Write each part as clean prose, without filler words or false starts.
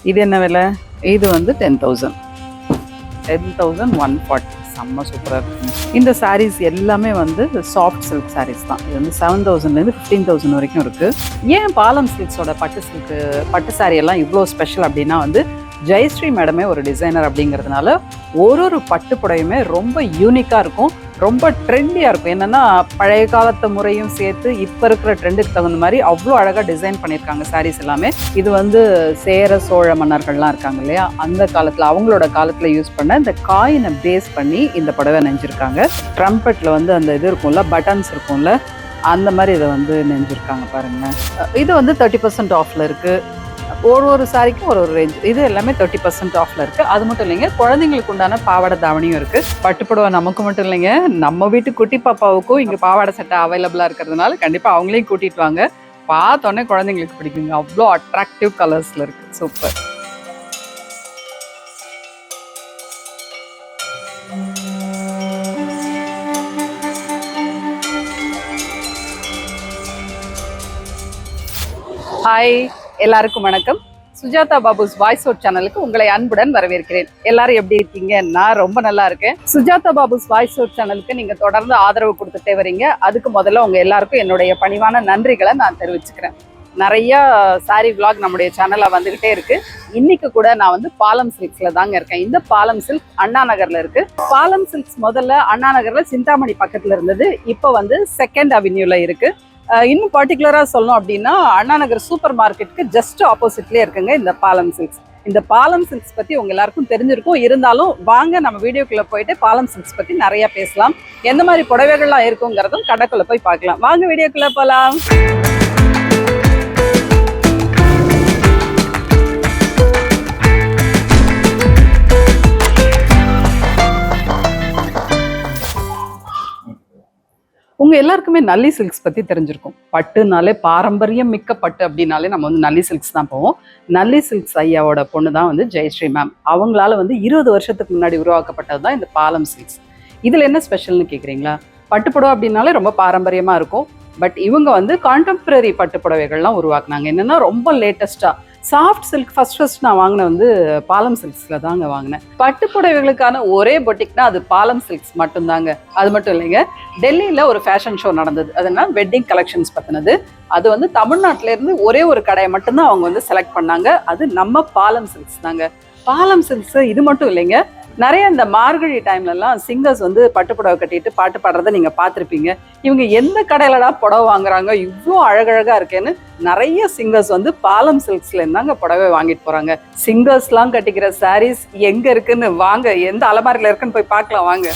இது என்ன விலை? இது வந்து 10,000 10,140. செம்ம சூப்பராக இருக்குங்க. இந்த சாரீஸ் எல்லாமே வந்து சாஃப்ட் சில்க் சாரீஸ் தான். இது வந்து 7,000லேருந்து 15,000 வரைக்கும் இருக்குது. ஏன் பாலம் சில்க்ஸோட பட்டு சாரீ எல்லாம் இவ்வளோ ஸ்பெஷல் அப்படின்னா வந்து ஜெயஸ்ரீ மேடமே ஒரு டிசைனர் அப்படிங்கிறதுனால ஒரு பட்டு புடவையுமே ரொம்ப யூனிக்காக இருக்கும், ரொம்ப ட்ரெண்டியாக இருக்கும். என்னென்னா பழைய காலத்து முறையும் சேர்த்து இப்போ இருக்கிற ட்ரெண்டுக்கு தகுந்த மாதிரி அவ்வளோ அழகாக டிசைன் பண்ணியிருக்காங்க சாரீஸ் எல்லாமே. இது வந்து சேர சோழ மன்னர்கள்லாம் இருக்காங்க இல்லையா, அந்த காலத்தில் அவங்களோட காலத்தில் யூஸ் பண்ண இந்த காயினை பேஸ் பண்ணி இந்த புடவை நெஞ்சிருக்காங்க. ட்ரம்பெட்டில் வந்து அந்த இது இருக்கும்ல, பட்டன்ஸ் இருக்கும்ல, அந்த மாதிரி இதை வந்து நெஞ்சிருக்காங்க பாருங்கள். இது வந்து 30% ஆஃபில் இருக்குது. ஒரு சாரிக்கும் ஒரு ரேஞ்ச். இது எல்லாமே 30% ஆஃப்ல இருக்கு. அது மட்டும் இல்லைங்க, குழந்தைங்களுக்கு உண்டான பாவாடை தாவணியும் இருக்கு. பட்டுப்புடவை நமக்கு மட்டும் இல்லைங்க, நம்ம வீட்டு குட்டி பாப்பாவுக்கும் இங்க பாவாடை சட்டை அவைலபிளா இருக்கிறதுனால கண்டிப்பா அவங்களையும் கூட்டிட்டு வாங்க. பார்த்தோன்னே குழந்தைங்களுக்கு பிடிக்குங்க, அவ்வளோ அட்ராக்டிவ் கலர்ஸ்ல இருக்கு. சூப்பர். ஹாய், எல்லாருக்கும் வணக்கம். சுஜாதா பாபுஸ் வாய்ஸ் அவுட் சேனலுக்கு உங்களை அன்புடன் வரவேற்கிறேன். எல்லாரும் எப்படி இருக்கீங்க? நான் ரொம்ப நல்லா இருக்கேன். சுஜாதா பாபுஸ் வாய்ஸ் அவுட் சேனலுக்கு நீங்க தொடர்ந்து ஆதரவு கொடுத்துட்டே வரீங்க. அதுக்கு முதல்ல உங்க எல்லாருக்கும் என்னுடைய பணிவான நன்றிகளை நான் தெரிவிச்சுக்கிறேன். நிறைய சாரி விளாக் நம்முடைய சேனல்ல வந்துகிட்டே இருக்கு. இன்னைக்கு கூட நான் வந்து பாலம் சில்க்ஸ்ல தாங்க இருக்கேன். இந்த பாலம் சில்க் அண்ணா நகர்ல இருக்கு. பாலம் சில்க்ஸ் முதல்ல அண்ணா நகர்ல சிந்தாமணி பக்கத்துல இருந்தது, இப்போ வந்து 2nd அவென்யூல இருக்கு. இன்னும் பர்டிகுலராக சொல்லணும் அப்படின்னா அண்ணா நகர் சூப்பர் மார்க்கெட்டுக்கு ஜஸ்ட் ஆப்போசிட்லேயே இருக்குங்க இந்த பாலம் சில்க்ஸ். இந்த பாலம் சில்க்ஸ் பற்றி உங்க எல்லாருக்கும் தெரிஞ்சிருக்கும். இருந்தாலும் வாங்க நம்ம வீடியோக்குள்ளே போயிட்டு பாலம் சில்க்ஸ் பற்றி நிறைய பேசலாம். எந்த மாதிரி புடவைகள்லாம் இருக்குங்கிறதும் கடைக்குள்ளே போய் பார்க்கலாம். வாங்க வீடியோக்குள்ளே போகலாம். உங்க எல்லாருக்குமே நல்லி சில்க்ஸ் பத்தி தெரிஞ்சிருக்கும். பட்டுனாலே பாரம்பரியம் மிக்க பட்டு அப்படின்னாலே நம்ம வந்து நல்லி சில்க்ஸ் தான் போவோம். நல்லி சில்க்ஸ் ஐயாவோட பொண்ணு தான் வந்து ஜெயஸ்ரீ மேம். அவங்களால வந்து 20 வருஷத்துக்கு முன்னாடி உருவாக்கப்பட்டது தான் இந்த பாலம் சில்க்ஸ். இதுல என்ன ஸ்பெஷல்னு கேக்குறீங்களா? பட்டுப்புடவை அப்படின்னாலே ரொம்ப பாரம்பரியமா இருக்கும். பட் இவங்க வந்து கான்டெம்பரரி பட்டு புடவைகள்லாம் உருவாக்குனாங்க. என்னன்னா ரொம்ப லேட்டஸ்டா சாஃப்ட் சில்க் ஃபர்ஸ்ட் நான் வாங்கினேன் வந்து பாலம் சில்க்ஸ்ல தாங்க வாங்கினேன். பட்டு புடவைகளுக்கான ஒரே பொட்டிக்னா அது பாலம் சில்க்ஸ் மட்டும்தாங்க. அது மட்டும் இல்லைங்க, டெல்லியில ஒரு ஃபேஷன் ஷோ நடந்தது, அதனால வெட்டிங் கலெக்ஷன்ஸ் பத்தினது. அது வந்து தமிழ்நாட்டில இருந்து ஒரே ஒரு கடையை மட்டும்தான் அவங்க வந்து செலக்ட் பண்ணாங்க. அது நம்ம பாலம் சில்க்ஸ் தாங்க. பாலம் சில்க்ஸ் இது மட்டும் இல்லைங்க, நிறைய இந்த மார்கழி டைம்லலாம் சிங்கர்ஸ் வந்து பட்டு புடவை கட்டிட்டு பாட்டு பாடுறதை நீங்க பார்த்துருப்பீங்க. இவங்க எந்த கடையிலடா புடவை வாங்குறாங்க, இவ்வளோ அழகழகா இருக்கேன்னு நிறைய சிங்கர்ஸ் வந்து பாலம் சில்க்ஸ்ல இருந்தாங்க புடவை வாங்கிட்டு போறாங்க. சிங்கர்ஸ்லாம் கட்டிக்கிற சாரீஸ் எங்க இருக்குன்னு வாங்க, எந்த அலமாரியில இருக்குன்னு போய் பார்க்கலாம் வாங்க.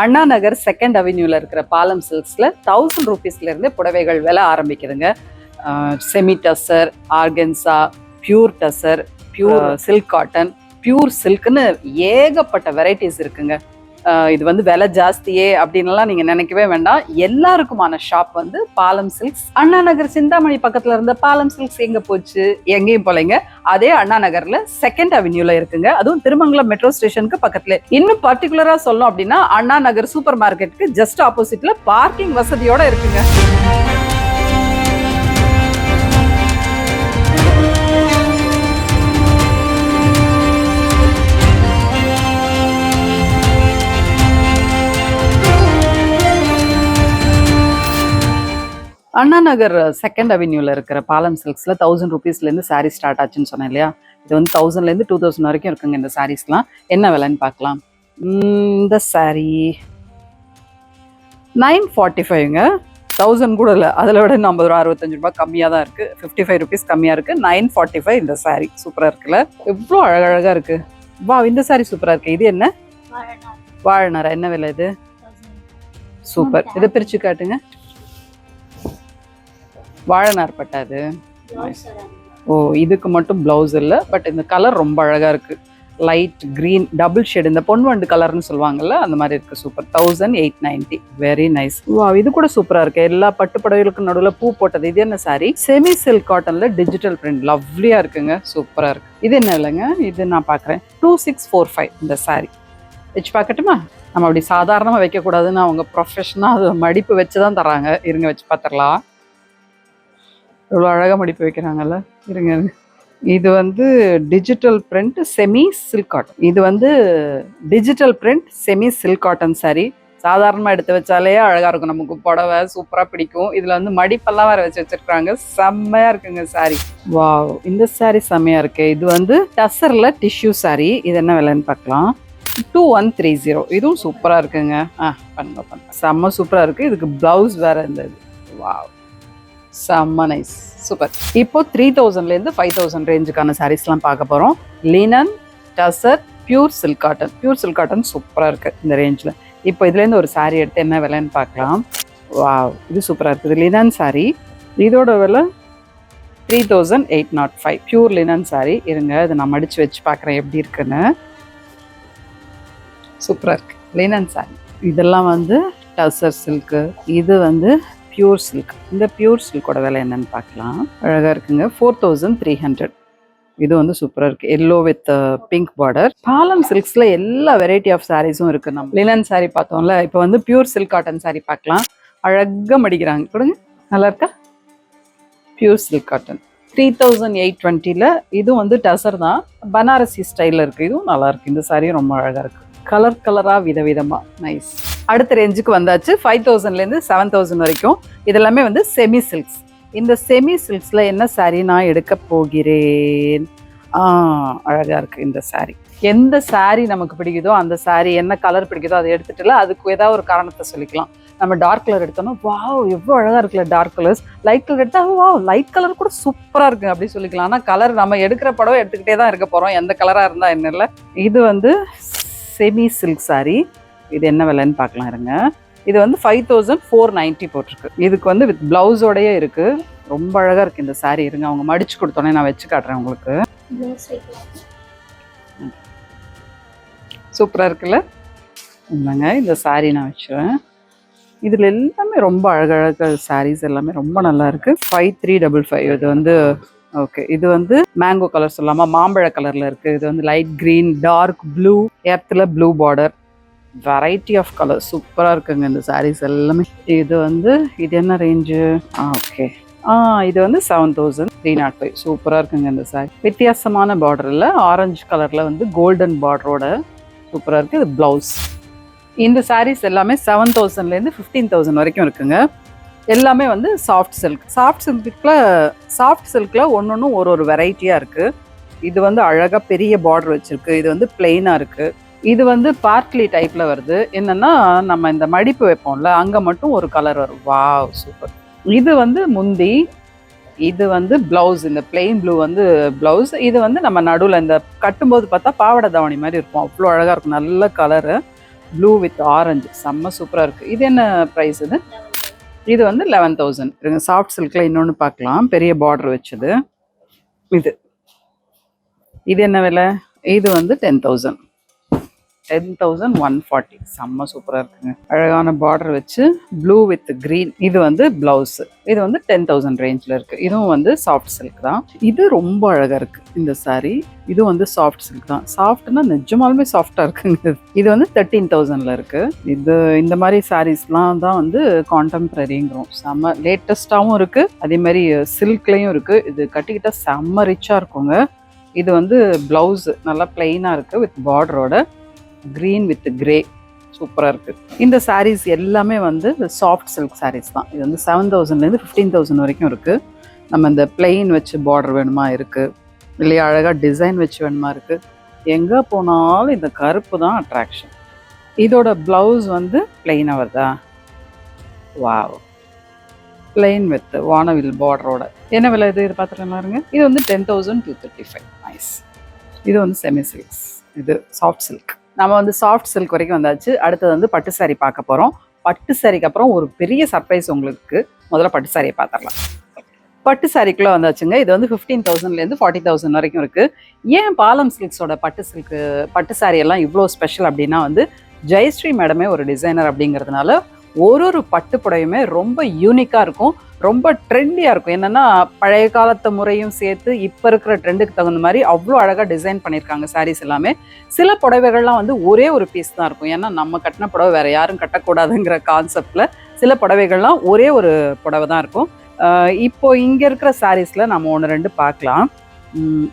அண்ணா நகர் 2nd அவென்யூல இருக்கிற பாலம் சில்க்ஸ்ல 1000 ரூபீஸ்ல இருந்து புடவைகள் விலை ஆரம்பிக்குதுங்க. Semi tussar, organza, pure tussar, pure silk cotton, pure சில்க்னு ஏகப்பட்ட வெரைட்டிஸ் இருக்குங்க. இது வந்து விலை ஜாஸ்தியே அப்படின்லாம் நீங்க நினைக்கவே வேண்டாம். எல்லாருக்குமான ஷாப் வந்து பாலம் சில்க்ஸ். அண்ணா நகர் சிந்தாமணி பக்கத்துல இருந்த பாலம் சில்க்ஸ் எங்க போச்சு? எங்கேயும் போலைங்க. அதே அண்ணா நகர்ல 2nd அவென்யூல இருக்குங்க. அதுவும் திருமங்கலம் மெட்ரோ ஸ்டேஷனுக்கு பக்கத்துல. இன்னும் பர்டிகுலரா சொல்லணும் அப்படின்னா அண்ணா நகர் சூப்பர் மார்க்கெட்டுக்கு ஜஸ்ட் ஆப்போசிட்ல பார்க்கிங் வசதியோட இருக்குங்க. அண்ணா நகர் செகண்ட் அவென்யூல இருக்கிற பாலம் சில்க்ஸ்ல 1000 ருபீஸ்லேருந்து சாரீ ஸ்டார்ட் ஆச்சுன்னு சொன்னேன் இல்லையா? இது வந்து 1000லேருந்து 2000 வரைக்கும் இருக்குங்க இந்த சாரீஸ்லாம். என்ன விலைன்னு பார்க்கலாம். இந்த சாரீ 945ங்க. 1000 கூட இல்லை, அதில் விட 50 ரூபா 65 ரூபாய் கம்மியாக தான் இருக்குது. 55 ருபீஸ் கம்மியாக இருக்குது. 945 இந்த சாரீ. சூப்பராக இருக்குல்ல? எவ்வளோ அழகழகாக இருக்குது. வா, இந்த சாரீ சூப்பராக இருக்குது. இது என்ன? வாழைநாரா. என்ன விலை இது? சூப்பர். இதை பிரித்து காட்டுங்க. வாழைநார் பட்டாது. ஓ, இதுக்கு மட்டும் ப்ளவுஸ் இல்லை, பட் இந்த கலர் ரொம்ப அழகாக இருக்குது. லைட் கிரீன் டபுள் ஷேட், இந்த பொன்வண்டு கலர்னு சொல்லுவாங்கல்ல, அந்த மாதிரி இருக்குது. சூப்பர். 1890. Very nice. வா, இது கூட சூப்பராக இருக்குது. எல்லா பட்டு புடவைகளுக்கும் நடுவில் பூ போட்டது. இது என்ன சாரி? செமி சில்க் காட்டனில் டிஜிட்டல் பிரிண்ட். லவ்லியாக இருக்குங்க. சூப்பராக இருக்குது. இது என்ன இல்லைங்க? இது நான் பார்க்குறேன். 2645 இந்த சாரி. வச்சு பார்க்கட்டுமா? நம்ம அப்படி சாதாரணமாக வைக்கக்கூடாதுன்னு அவங்க ப்ரொஃபஷனாக அது மடிப்பு வச்சு தான் தராங்க. இருங்க, வச்சு பார்த்துடலாம். இவ்வளோ அழகாக மடிப்பு வைக்கிறாங்கல்ல. இருங்க. இது வந்து digital print semi silk cotton. இது வந்து digital print semi silk cotton sorry. சாதாரணமாக எடுத்து வச்சாலே அழகாக இருக்கும். நமக்கு புடவை சூப்பராக பிடிக்கும். இதில் வந்து மடிப்பெல்லாம் வேறு வச்சுருக்காங்க. செம்மையாக இருக்குங்க சாரி. வாவ், இந்த சாரி செம்மையாக இருக்கு. இது வந்து டசரில் டிஷ்யூ சாரி. இது என்ன விலைன்னு பார்க்கலாம். 2130. இதுவும் சூப்பராக இருக்குங்க. பண்ணுங்க. செம்ம சூப்பராக இருக்குது. இதுக்கு ப்ளவுஸ் வேறு இருந்தது. வாவ், செம்ம நைஸ். சூப்பர். இப்போ 3000லேருந்து 5000 ரேஞ்சுக்கான சாரீஸ்லாம் பார்க்க போகிறோம். Linen, tussar, pure silk cotton. Pure silk cotton சூப்பராக இருக்குது இந்த ரேஞ்சில். இப்போ இதுலேருந்து ஒரு சாரீ எடுத்து என்ன விலைன்னு பார்க்கலாம். வாவ், இது சூப்பராக இருக்குது. லினன் சாரீ. இதோட விலை 3805. Pure linen sari. இருங்க, இதை நான் மடித்து வச்சு பார்க்குறேன் எப்படி இருக்குன்னு. சூப்பராக இருக்குது லினன் சாரீ. இதெல்லாம் வந்து டசர் சில்க்கு. இது வந்து பியூர் சில்க். இந்த பியூர் சில்கோட விலை என்னன்னு பார்க்கலாம். அழகாக இருக்குங்க. 4300. இது வந்து சூப்பராக இருக்குது. Yellow with pink border. பாலம் சில்க்ஸில் எல்லா வெரைட்டி ஆஃப் சாரீஸும் இருக்குது. நம்ம லினன் சாரீ பார்த்தோம்ல, இப்போ வந்து பியூர் சில்க் காட்டன் சாரீ பார்க்கலாம். அழகாக மடிக்கிறாங்க. கொடுங்க, நல்லா இருக்கா? Pure silk cotton 3820. இதுவும் வந்து டசர் தான், பனாரசி ஸ்டைலில் இருக்குது. இதுவும் நல்லா இருக்குது. இந்த சாரியும் ரொம்ப அழகாக இருக்குது. கலர் கலராக விதவிதமாக. நைஸ். அடுத்த ரேஞ்சுக்கு வந்தாச்சு. 5000லேருந்து 7000 வரைக்கும். இதெல்லாமே வந்து செமி சில்க்ஸ். இந்த செமி சில்க்ஸில் என்ன சாரீ நான் எடுக்க போகிறேன். அழகாக இருக்குது இந்த சாரீ. எந்த சாரீ நமக்கு பிடிக்குதோ அந்த சாரீ, என்ன கலர் பிடிக்குதோ அதை எடுத்துட்டுல அதுக்கு ஏதாவது ஒரு காரணத்தை சொல்லிக்கலாம். நம்ம டார்க் கலர் எடுத்தோம்னா வாவ் எவ்வளோ அழகாக இருக்குல்ல டார்க் கலர்ஸ். லைட் கலர் எடுத்தால் வாவ் லைட் கலர் கூட சூப்பராக இருக்குது அப்படி சொல்லிக்கலாம். ஆனால் கலர் நம்ம எடுக்கிற படம் எடுத்துக்கிட்டே தான் இருக்க போகிறோம். எந்த கலராக இருந்தால் என்ன இல்லை. இது வந்து செமி சில்க் சாரீ. இது என்ன விலைன்னு பார்க்கலாம். இருங்க. இது வந்து 5490 போட்டிருக்கு. இதுக்கு வந்து வித் பிளவுஸோடயே இருக்குது. ரொம்ப அழகாக இருக்குது இந்த சாரீ. இருங்க, அவங்க மடிச்சு கொடுத்தோன்னே நான் வச்சு காட்டுறேன் உங்களுக்கு. சூப்பராக இருக்குல்ல? இல்லைங்க, இந்த சாரீ நான் வச்சுருவேன். இதில் எல்லாமே ரொம்ப அழகழகாக சாரீஸ் எல்லாமே ரொம்ப நல்லா இருக்குது. 5355. இது வந்து ஓகே. இது வந்து மேங்கோ கலர் சொல்லாமா, மாம்பழ கலரில் இருக்குது. இது வந்து லைட் க்ரீன், டார்க் ப்ளூ, எர்த்தில் blue border, variety of colour. சூப்பராக இருக்குங்க இந்த சாரீஸ் எல்லாமே. இது வந்து இது என்ன ரேஞ்சு? ஓகே. இது வந்து 7305. சூப்பராக இருக்குங்க இந்த சாரீ. வித்தியாசமான பார்டரில் ஆரஞ்சு கலரில் வந்து கோல்டன் பார்டரோட சூப்பராக இருக்குது. இது ப்ளவுஸ். இந்த சாரீஸ் எல்லாமே 7000லேருந்து 15000 வரைக்கும் இருக்குங்க. எல்லாமே வந்து சாஃப்ட் சில்க். சாஃப்ட் சில்கில் ஒன்று ஒரு வெரைட்டியாக இருக்குது. இது வந்து அழகாக பெரிய பார்டர் வச்சுருக்கு. இது வந்து பிளெயினாக இருக்குது. இது வந்து பார்க்லி டைப்பில் வருது. என்னென்னா நம்ம இந்த மடிப்பு வைப்போம்ல, அங்கே மட்டும் ஒரு கலர் வரும். Wow super. இது வந்து முந்தி. இது வந்து ப்ளவுஸ். இந்த பிளெயின் ப்ளூ வந்து ப்ளவுஸ். இது வந்து நம்ம நடுவில் இந்த கட்டும்போது பார்த்தா பாவாடை தாவணி மாதிரி இருக்கும். அவ்வளோ அழகாக இருக்கும். நல்ல கலரு, ப்ளூ வித் ஆரஞ்சு. செம்ம சூப்பராக இருக்குது. இது என்ன ப்ரைஸ்? இது வந்து 11000. இருங்க, சாஃப்ட் சில்கில் இன்னொன்று பார்க்கலாம். பெரிய பார்டர் வச்சது. இது என்ன விலை? இது வந்து 10,000. 10,140. செம்ம சூப்பராக இருக்குங்க. அழகான பார்டர் வச்சு ப்ளூ வித் க்ரீன். இது வந்து ப்ளவுஸு. இது வந்து 10,000 ரேஞ்சில் இருக்குது. இதுவும் வந்து சாஃப்ட் சில்க் தான். இது ரொம்ப அழகாக இருக்குது இந்த சாரீ. இது வந்து சாஃப்ட் சில்க் தான். சாஃப்ட்னா நிஜமாலுமே சாஃப்டாக இருக்குங்க. இது வந்து 13,000ல் இருக்குது. இது இந்த மாதிரி சாரீஸ்லாம் தான் வந்து கான்டெம்பரரிங்கிறோம். செம்ம லேட்டஸ்ட்டாகவும் இருக்குது, அதே மாதிரி சில்க்லேயும் இருக்குது. இது கட்டிக்கிட்டால் செம்ம ரிச்சாக இருக்குங்க. இது வந்து ப்ளவுஸு நல்லா பிளெயினாக இருக்குது வித் பார்டரோட. Green with grey. சூப்பராக இருக்குது. இந்த சாரீஸ் எல்லாமே வந்து சாஃப்ட் சில்க் சாரீஸ் தான். இது வந்து 7,000லேருந்து 15,000 வரைக்கும் இருக்குது. நம்ம இந்த பிளெயின் வச்சு பார்டர் வேணுமா இருக்குது, இல்லையா அழகாக டிசைன் வச்சு வேணுமா இருக்குது. எங்கே போனாலும் இந்த கருப்பு தான் அட்ராக்ஷன். இதோட ப்ளவுஸ் வந்து பிளெயினாக வருதா? வாவ், பிளெயின் வித் வானவில் பார்டரோட. என்ன விலை இது? இது பார்த்துக்கலாம் இருங்க. இது வந்து 10,235. நைஸ். இது வந்து செமி சில்க்ஸ், இது சாஃப்ட் சில்க். நம்ம வந்து சாஃப்ட் சில்க் வரைக்கும் வந்தாச்சு. அடுத்தது வந்து பட்டு சாரி பார்க்க போகிறோம். பட்டு சாரிக்கு அப்புறம் ஒரு பெரிய சர்ப்ரைஸ் உங்களுக்கு. முதல்ல பட்டு சாரியை பார்த்துடலாம். பட்டு சாரிக்குள்ளே வந்தாச்சுங்க. இது வந்து 15,000லேருந்து 40,000 வரைக்கும் இருக்குது. ஏன் பாலம் சில்க்ஸோட பட்டு சாரி எல்லாம் இவ்வளோ ஸ்பெஷல் அப்படின்னா வந்து ஜெயஸ்ரீ மேடமே ஒரு டிசைனர் அப்படிங்கிறதுனால ஒரு பட்டு புடவையுமே ரொம்ப யூனிக்காக இருக்கும், ரொம்ப ட்ரெண்டியாக இருக்கும். என்னென்னா பழைய காலத்து முறையும் சேர்த்து இப்போ இருக்கிற ட்ரெண்டுக்கு தகுந்த மாதிரி அவ்வளோ அழகாக டிசைன் பண்ணியிருக்காங்க சாரீஸ் எல்லாமே. சில புடவைகள்லாம் வந்து ஒரே ஒரு பீஸ் தான் இருக்கும். ஏன்னா நம்ம கட்டின புடவை வேறு யாரும் கட்டக்கூடாதுங்கிற கான்செப்டில் சில புடவைகள்லாம் ஒரே ஒரு புடவை தான் இருக்கும். இப்போ இங்கே இருக்கிற சாரீஸில் நம்ம 1-2 பார்க்கலாம்.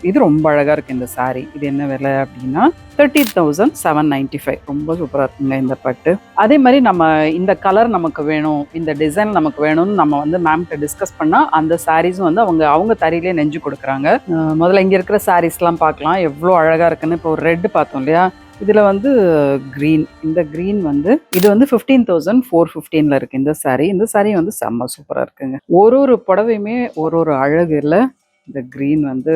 இது ரொம்ப அழகாக இருக்குது இந்த சாரீ. இது என்ன விலை அப்படின்னா 30,795. ரொம்ப சூப்பராக இருக்குங்க இந்த பட்டு. அதே மாதிரி நம்ம இந்த கலர் நமக்கு வேணும், இந்த டிசைன் நமக்கு வேணும்னு நம்ம வந்து மேம்கிட்ட டிஸ்கஸ் பண்ணால் அந்த சாரீஸும் வந்து அவங்க தறியிலே நெஞ்சு கொடுக்குறாங்க. முதல்ல இங்கே இருக்கிற சாரீஸ்லாம் பார்க்கலாம் எவ்வளோ அழகாக இருக்குன்னு. இப்போ ஒரு ரெட்டு பார்த்தோம் இல்லையா, இதில் வந்து க்ரீன். இந்த க்ரீன் வந்து இது வந்து 15,415 இருக்குது இந்த சாரீ. இந்த சாரீ வந்து செம்ம சூப்பராக இருக்குங்க. ஒரு புடவையுமே ஒரு அழகு இல்லை. இந்த க்ரீன் வந்து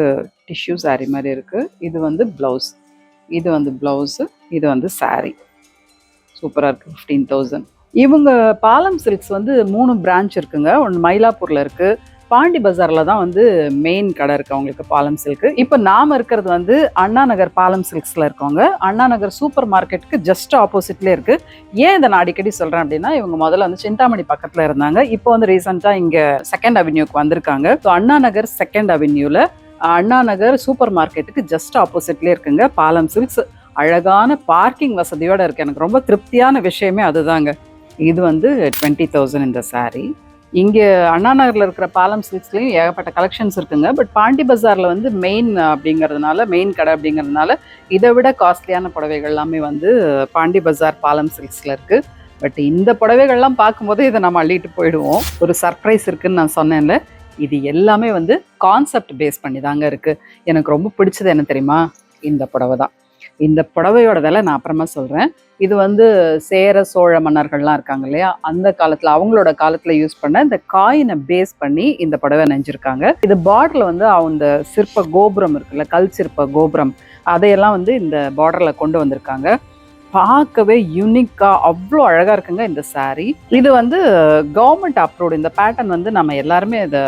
டிஷ்யூ சாரீ மாதிரி இருக்குது. இது வந்து ப்ளவுஸ், இது வந்து ப்ளவுஸு, இது வந்து சாரீ. சூப்பராக இருக்குது. 15,000. இவங்க பாலம் சில்க்ஸ் வந்து 3 பிரான்ச் இருக்குங்க. ஒன்று மயிலாப்பூரில் இருக்குது, பாண்டி பஜாரில் தான் வந்து மெயின் கடை இருக்குது அவங்களுக்கு பாலம் சில்க்கு. இப்போ நாம் இருக்கிறது வந்து அண்ணா நகர் பாலம் சில்க்ஸில் இருக்கவங்க. அண்ணா நகர் சூப்பர் மார்க்கெட்டுக்கு ஜஸ்ட் ஆப்போசிட்லேயே இருக்குது. ஏன் இதை நான் அடிக்கடி சொல்கிறேன் அப்படின்னா, இவங்க முதல்ல வந்து சிந்தாமணி பக்கத்தில் இருந்தாங்க. இப்போ வந்து ரீசெண்டாக இங்கே 2nd அவென்யூக்கு வந்திருக்காங்க. So Anna Nagar 2nd அவென்யூவில் Anna Nagar super மார்க்கெட்டுக்கு ஜஸ்ட் ஆப்போசிட்லேயே இருக்குங்க பாலம் சில்க்ஸ். அழகான பார்க்கிங் வசதியோடு இருக்குது. எனக்கு ரொம்ப திருப்தியான விஷயமே அதுதாங்க. இது வந்து 20,000 இந்த சாரீ. இங்கே அண்ணா நகரில் இருக்கிற பாலம் சில்க்ஸ்லேயும் ஏகப்பட்ட கலெக்ஷன்ஸ் இருக்குங்க. பட் பாண்டி பஜாரில் வந்து மெயின் அப்படிங்கிறதுனால, மெயின் கடை அப்படிங்கிறதுனால இதை விட காஸ்ட்லியான புடவைகள் எல்லாமே வந்து பாண்டி பஜார் பாலம் சில்க்ஸில் இருக்குது. பட் இந்த புடவைகள்லாம் பார்க்கும்போது இதை நம்ம அள்ளிட்டு போயிடுவோம். ஒரு சர்ப்ரைஸ் இருக்குதுன்னு நான் சொன்னேன்ல, இது எல்லாமே வந்து கான்செப்ட் பேஸ் பண்ணி தாங்க இருக்குது. எனக்கு ரொம்ப பிடிச்சது என்ன தெரியுமா? இந்த புடவை தான். இந்த புடவையோட விலை நான் அப்புறமா சொல்கிறேன். இது வந்து சேர சோழ மன்னர்கள்லாம் இருக்காங்க இல்லையா, அந்த காலத்தில் அவங்களோட காலத்தில் யூஸ் பண்ண இந்த காயினை பேஸ் பண்ணி இந்த புடவை நெஞ்சிருக்காங்க. இது பார்டரில் வந்து அந்த சிற்ப கோபுரம் இருக்குல்ல, கல் சிற்ப கோபுரம், அதையெல்லாம் வந்து இந்த பார்டரில் கொண்டு வந்திருக்காங்க. பார்க்கவே யூனிக்காக அவ்வளோ அழகாக இருக்குங்க இந்த சாரீ. இது வந்து கவர்மெண்ட் அப்ரூவ்டு. இந்த பேட்டர்ன் வந்து நம்ம எல்லாருமே இதை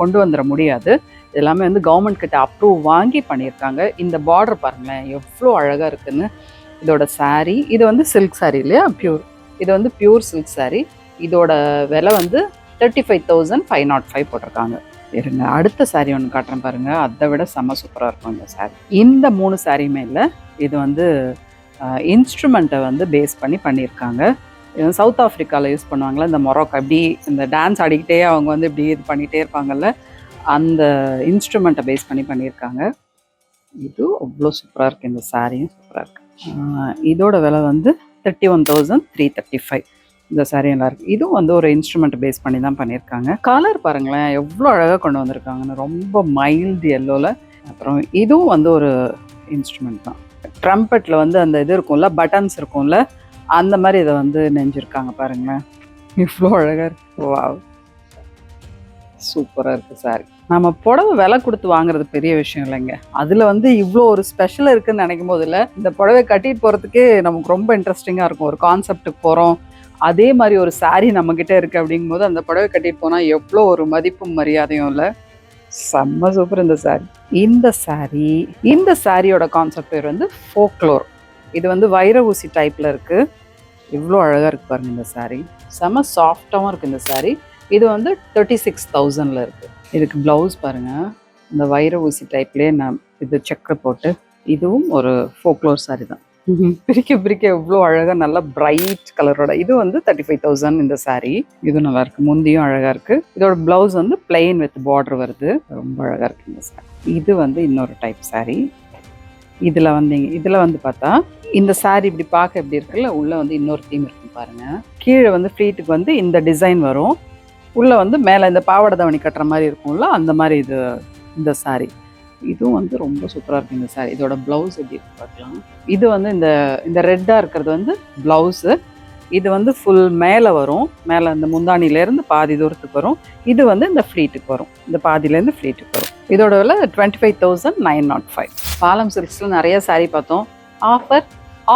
கொண்டு வந்துட முடியாது. எல்லாமே வந்து கவர்மெண்ட் கிட்ட அப்ரூவ் வாங்கி பண்ணியிருக்காங்க. இந்த பார்டர் பாருங்களேன் எவ்வளோ அழகாக இருக்குன்னு. இதோட சாரீ, இது வந்து சில்க் சாரீ இல்லையா, பியூர். இது வந்து பியூர் சில்க் சாரீ. இதோட விலை வந்து 35,505 போட்டிருக்காங்க. இருங்க, அடுத்த சாரீ ஒன்று காட்டுறேன் பாருங்க, அதை விட செம்ம சூப்பராக இருக்கும் இந்த சாரீ. இந்த 3 சாரியுமே இல்லை, இது வந்து இன்ஸ்ட்ருமெண்ட்டை வந்து பேஸ் பண்ணி பண்ணியிருக்காங்க. இது சவுத் ஆஃப்ரிக்காவில் யூஸ் பண்ணுவாங்களே இந்த மொரோக்கோ, இப்படி இந்த டான்ஸ் ஆடிக்கிட்டே அவங்க வந்து இப்படி இது பண்ணிகிட்டே இருப்பாங்கல்ல, அந்த இன்ஸ்ட்ருமெண்ட்டை பேஸ் பண்ணி பண்ணியிருக்காங்க. இது அவ்வளோ சூப்பராக இருக்குது. இந்த சாரியும் சூப்பராக இருக்குது. இதோட விலை வந்து 31,335. இந்த சாரீ நல்லா இருக்குது. இதுவும் வந்து ஒரு இன்ஸ்ட்ருமெண்ட்டை பேஸ் பண்ணி தான் பண்ணியிருக்காங்க. கலர் பாருங்களேன் எவ்வளோ அழகாக கொண்டு வந்திருக்காங்கன்னு, ரொம்ப மைல்டு எல்லோவில். அப்புறம் இதுவும் வந்து ஒரு இன்ஸ்ட்ருமெண்ட் தான். ட்ரம்பெட்டில் வந்து அந்த இது இருக்கும்ல, பட்டன்ஸ் இருக்கும்ல, அந்த மாதிரி இதை வந்து நெஞ்சிருக்காங்க பாருங்களேன், இவ்வளோ அழகாக இருக்குது. வாவ், சூப்பராக இருக்குது சாரி. நம்ம புடவை விலை கொடுத்து வாங்குறது பெரிய விஷயம் இல்லைங்க, அதில் வந்து இவ்வளோ ஒரு ஸ்பெஷல் இருக்குதுன்னு நினைக்கும் போது இல்லை, இந்த புடவை கட்டிட்டு போகிறதுக்கே நமக்கு ரொம்ப இன்ட்ரெஸ்டிங்காக இருக்கும். ஒரு கான்செப்டுக்கு போகிறோம், அதே மாதிரி ஒரு சாரீ நம்மக்கிட்ட இருக்குது அப்படிங்கும்போது அந்த புடவை கட்டிட்டு போனால் எவ்வளோ ஒரு மதிப்பும் மரியாதையும் இல்லை. செம்ம சூப்பர் இந்த சாரீ. இந்த சாரியோட கான்செப்ட் பேர் வந்து ஃபோக்லோர். இது வந்து வைர ஊசி டைப்பில் இருக்குது. இவ்வளோ அழகாக இருக்குது பாருங்கள் இந்த சாரீ. செம்ம சாஃப்டாகவும் இருக்குது இந்த சாரீ. இது வந்து 36,000 இருக்குது. இதுக்கு ப்ளவுஸ் பாருங்கள், இந்த வைர ஊசி டைப்லேயே நான் இது செக்கர் போட்டு, இதுவும் ஒரு ஃபோக்லோர் சாரீ தான். பிரிக்க எவ்வளோ அழகாக நல்லா பிரைட் கலரோட. இது வந்து 35,000 இந்த சாரீ. இது நல்லா இருக்குது, முந்தியும் அழகாக இருக்குது. இதோட ப்ளவுஸ் வந்து பிளெயின் வித் பார்டர் வருது, ரொம்ப அழகாக இருக்குது இந்த சாரீ. இது வந்து இன்னொரு டைப் சாரீ. இதில் வந்தீங்க, இதில் வந்து பார்த்தா இந்த saree இப்படி பார்க்க எப்படி இருக்குல்ல, உள்ளே வந்து இன்னொரு தீம் இருக்கும் பாருங்கள். கீழே வந்து ஃப்ளீட்டுக்கு வந்து இந்த டிசைன் வரும், உள்ளே வந்து மேலே இந்த பாவாடை தாவணி கட்டுற மாதிரி இருக்கும்ல, அந்த மாதிரி இது இந்த saree. இதுவும் வந்து ரொம்ப சூப்பராக இருக்குது இந்த saree. இதோட ப்ளவுஸ் எப்படி இருக்கு பார்க்கலாம். இது வந்து இந்த இந்த ரெட்டாக இருக்கிறது வந்து ப்ளவுஸு. இது வந்து ஃபுல் மேலே வரும், மேலே இந்த முந்தானிலேருந்து பாதி தூரத்துக்கு வரும். இது வந்து இந்த ஃப்ளீட்டுக்கு வரும், இந்த பாதியிலேருந்து ஃப்ளீட்டுக்கு வரும். இதோட விலை 25,905. பாலம் சில்க்ஸில் நிறைய saree பார்த்தோம்.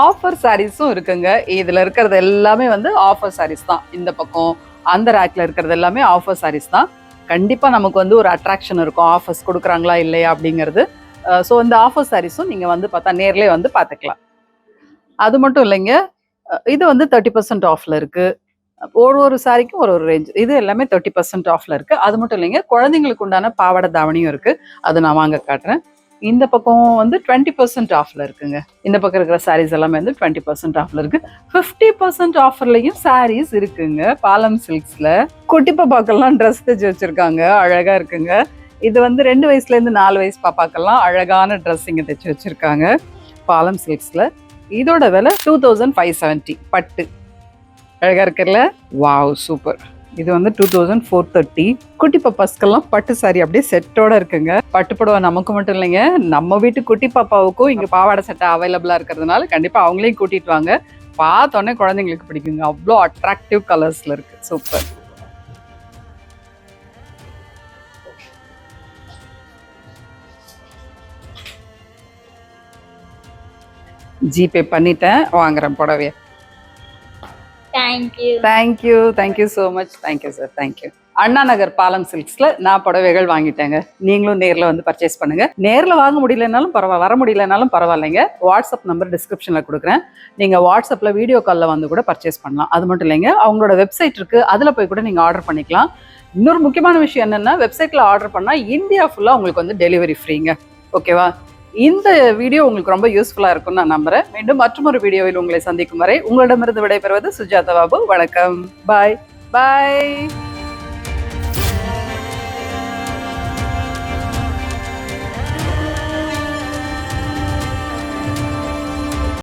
ஆஃபர் சாரீஸும் இருக்குங்க. இதில் இருக்கிறது எல்லாமே வந்து ஆஃபர் சாரீஸ் தான். இந்த பக்கம் அந்த ரேக்கில் இருக்கிறது எல்லாமே ஆஃபர் சாரீஸ் தான். கண்டிப்பாக நமக்கு வந்து ஒரு அட்ராக்ஷன் இருக்கும், ஆஃபர்ஸ் கொடுக்குறாங்களா இல்லையா அப்படிங்கிறது. ஸோ இந்த ஆஃபர் சாரீஸும் நீங்கள் வந்து பார்த்தா நேர்லேயே வந்து பார்த்துக்கலாம். அது மட்டும் இல்லைங்க, இது வந்து 30% ஆஃபில் இருக்குது. ஒரு சாரிக்கும் ஒரு ரேஞ்ச். இது எல்லாமே 30% ஆஃபில் இருக்குது. அது மட்டும் இல்லைங்க, குழந்தைங்களுக்கு உண்டான பாவாடை தாவணியும் இருக்குது. அது நான் வாங்க காட்டுறேன். இந்த பக்கம் வந்து 20% ஆஃபில் இருக்குங்க. இந்த பக்கம் இருக்கிற சாரீஸ் எல்லாமே வந்து 20% ஆஃபில் இருக்குது. 50% ஆஃபர்லையும் சாரீஸ் இருக்குங்க பாலம் சில்க்ஸில். குட்டி பாப்பாக்கெல்லாம் ட்ரெஸ் தைச்சு வச்சுருக்காங்க, அழகாக இருக்குங்க. இது வந்து 2 வயசுலேருந்து 4 வயசு பாப்பாக்கெல்லாம் அழகான ட்ரெஸ் இங்கே தைச்சு வச்சுருக்காங்க பாலம் சில்க்ஸில். இதோட விலை 2570. பட்டு அழகாக இருக்குல்ல, வாவ் சூப்பர். இது வந்து 2430. குட்டி பாப்பாஸ்க்கெல்லாம் பட்டு சாரி அப்படியே செட்டோட இருக்குங்க. பட்டு புடவை நமக்கு மட்டும் இல்லைங்க, நம்ம வீட்டு குட்டி பாப்பாவுக்கும் இங்கே பாவாடை சட்டை அவைலபிளாக இருக்கிறதுனால கண்டிப்பாக அவங்களையும் கூட்டிகிட்டு வாங்க. பார்த்தோன்னே குழந்தைங்களுக்கு பிடிக்குங்க, அவ்வளோ அட்ராக்டிவ் கலர்ஸில் இருக்குது. சூப்பர். ஜிபே பண்ணிட்டேன், வாங்குறேன் புடவைய. Thank you so much. Thank you sir, thank you. Anna Nagar பாலம் சில்க்ஸில் நான் புடவைகள் வாங்கிட்டேங்க. நீங்களும் நேரில் வந்து பர்ச்சேஸ் பண்ணுங்கள். நேரில் வாங்க முடியலனாலும் பரவாயில்ல, வர முடியலனாலும் பரவாயில்லைங்க. வாட்ஸ்அப் நம்பர் டிஸ்கிரிப்ஷனில் கொடுக்குறேன். நீங்கள் வாட்ஸ்அப்பில் வீடியோ காலில் வந்து கூட பர்ச்சேஸ் பண்ணலாம். அது மட்டும் இல்லைங்க, அவங்களோட வெப்சைட் இருக்குது, அதில் போய் கூட நீங்கள் ஆர்டர் பண்ணிக்கலாம். இன்னொரு முக்கியமான விஷயம் என்னென்னா, வெப்சைட்டில் ஆர்டர் பண்ணால் இந்தியா ஃபுல்லாக உங்களுக்கு வந்து டெலிவரி ஃப்ரீங்க. ஓகேவா? இந்த வீடியோ உங்களுக்கு ரொம்ப யூஸ்ஃபுல்லாக இருக்கும்னு நான் நம்புறேன். மீண்டும் மற்றொரு வீடியோவில் உங்களை சந்திக்கும் வரை உங்களிடமிருந்து விடைபெறுவது சுஜாதா பாபு. வணக்கம். பாய் பாய்.